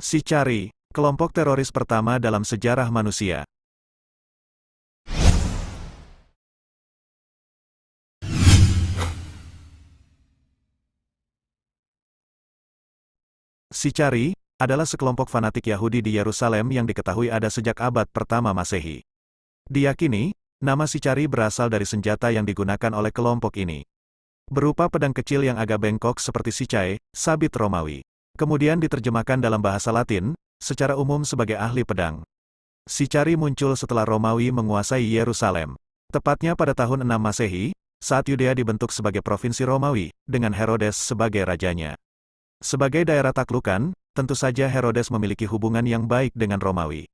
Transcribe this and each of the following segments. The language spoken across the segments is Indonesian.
Sicari, kelompok teroris pertama dalam sejarah manusia. Sicari adalah sekelompok fanatik Yahudi di Yerusalem yang diketahui ada sejak abad pertama Masehi. Diyakini, nama Sicari berasal dari senjata yang digunakan oleh kelompok ini. Berupa pedang kecil yang agak bengkok seperti sicai, sabit Romawi. Kemudian diterjemahkan dalam bahasa Latin, secara umum sebagai ahli pedang. Sicari muncul setelah Romawi menguasai Yerusalem. Tepatnya pada tahun 6 Masehi, saat Yudea dibentuk sebagai provinsi Romawi, dengan Herodes sebagai rajanya. Sebagai daerah taklukan, tentu saja Herodes memiliki hubungan yang baik dengan Romawi.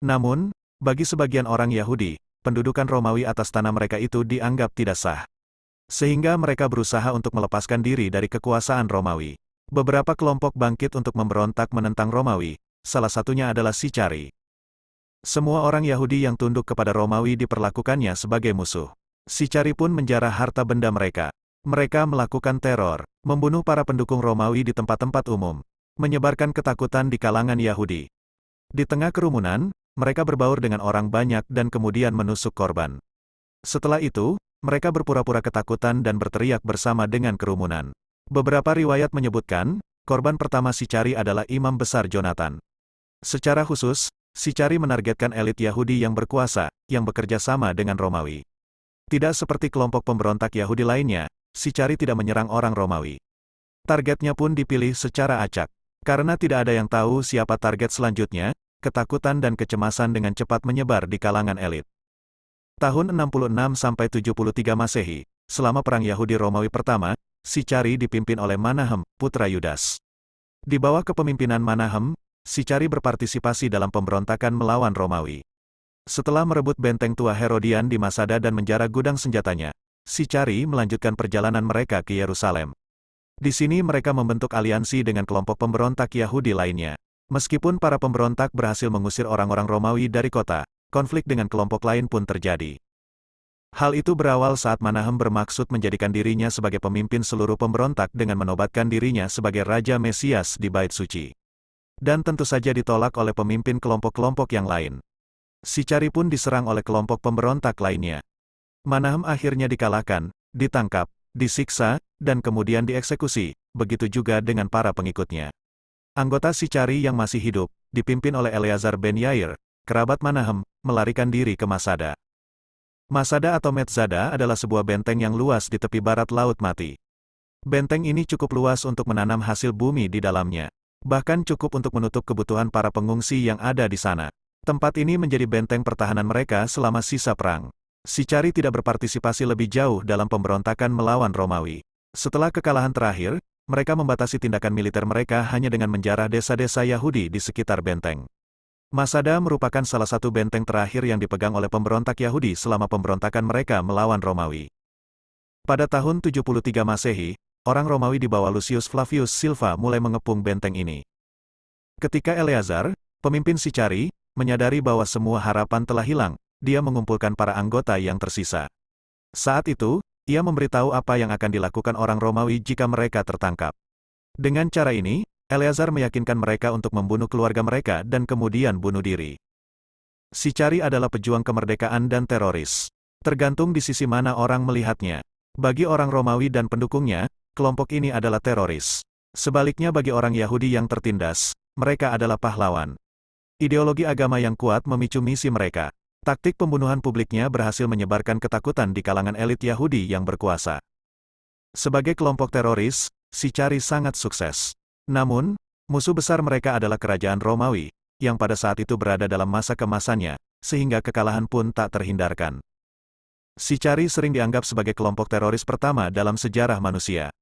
Namun, bagi sebagian orang Yahudi, pendudukan Romawi atas tanah mereka itu dianggap tidak sah. Sehingga mereka berusaha untuk melepaskan diri dari kekuasaan Romawi. Beberapa kelompok bangkit untuk memberontak menentang Romawi, salah satunya adalah Sicari. Semua orang Yahudi yang tunduk kepada Romawi diperlakukannya sebagai musuh. Sicari pun menjarah harta benda mereka. Mereka melakukan teror, membunuh para pendukung Romawi di tempat-tempat umum, menyebarkan ketakutan di kalangan Yahudi. Di tengah kerumunan, mereka berbaur dengan orang banyak dan kemudian menusuk korban. Setelah itu, mereka berpura-pura ketakutan dan berteriak bersama dengan kerumunan. Beberapa riwayat menyebutkan, korban pertama Sicari adalah Imam Besar Jonathan. Secara khusus, Sicari menargetkan elit Yahudi yang berkuasa, yang bekerja sama dengan Romawi. Tidak seperti kelompok pemberontak Yahudi lainnya, Sicari tidak menyerang orang Romawi. Targetnya pun dipilih secara acak. Karena tidak ada yang tahu siapa target selanjutnya, ketakutan dan kecemasan dengan cepat menyebar di kalangan elit. Tahun 66-73 Masehi, selama Perang Yahudi Romawi pertama, Sicari dipimpin oleh Manahem, putra Yudas. Di bawah kepemimpinan Manahem, Sicari berpartisipasi dalam pemberontakan melawan Romawi. Setelah merebut benteng tua Herodian di Masada dan menjara gudang senjatanya, Sicari melanjutkan perjalanan mereka ke Yerusalem. Di sini mereka membentuk aliansi dengan kelompok pemberontak Yahudi lainnya. Meskipun para pemberontak berhasil mengusir orang-orang Romawi dari kota, konflik dengan kelompok lain pun terjadi. Hal itu berawal saat Manahem bermaksud menjadikan dirinya sebagai pemimpin seluruh pemberontak dengan menobatkan dirinya sebagai Raja Mesias di Bait Suci. Dan tentu saja ditolak oleh pemimpin kelompok-kelompok yang lain. Sicari pun diserang oleh kelompok pemberontak lainnya. Manahem akhirnya dikalahkan, ditangkap, disiksa, dan kemudian dieksekusi, begitu juga dengan para pengikutnya. Anggota Sicari yang masih hidup, dipimpin oleh Eleazar ben Yair, kerabat Manahem, melarikan diri ke Masada. Masada atau Metzada adalah sebuah benteng yang luas di tepi barat Laut Mati. Benteng ini cukup luas untuk menanam hasil bumi di dalamnya. Bahkan cukup untuk menutup kebutuhan para pengungsi yang ada di sana. Tempat ini menjadi benteng pertahanan mereka selama sisa perang. Sicari tidak berpartisipasi lebih jauh dalam pemberontakan melawan Romawi. Setelah kekalahan terakhir, mereka membatasi tindakan militer mereka hanya dengan menjarah desa-desa Yahudi di sekitar benteng. Masada merupakan salah satu benteng terakhir yang dipegang oleh pemberontak Yahudi selama pemberontakan mereka melawan Romawi. Pada tahun 73 Masehi, orang Romawi di bawah Lucius Flavius Silva mulai mengepung benteng ini. Ketika Eleazar, pemimpin Sicari, menyadari bahwa semua harapan telah hilang, dia mengumpulkan para anggota yang tersisa. Saat itu, ia memberitahu apa yang akan dilakukan orang Romawi jika mereka tertangkap. Dengan cara ini, Eleazar meyakinkan mereka untuk membunuh keluarga mereka dan kemudian bunuh diri. Sicari adalah pejuang kemerdekaan dan teroris. Tergantung di sisi mana orang melihatnya. Bagi orang Romawi dan pendukungnya, kelompok ini adalah teroris. Sebaliknya bagi orang Yahudi yang tertindas, mereka adalah pahlawan. Ideologi agama yang kuat memicu misi mereka. Taktik pembunuhan publiknya berhasil menyebarkan ketakutan di kalangan elit Yahudi yang berkuasa. Sebagai kelompok teroris, Sicari sangat sukses. Namun, musuh besar mereka adalah kerajaan Romawi, yang pada saat itu berada dalam masa kemasannya, sehingga kekalahan pun tak terhindarkan. Sicari sering dianggap sebagai kelompok teroris pertama dalam sejarah manusia.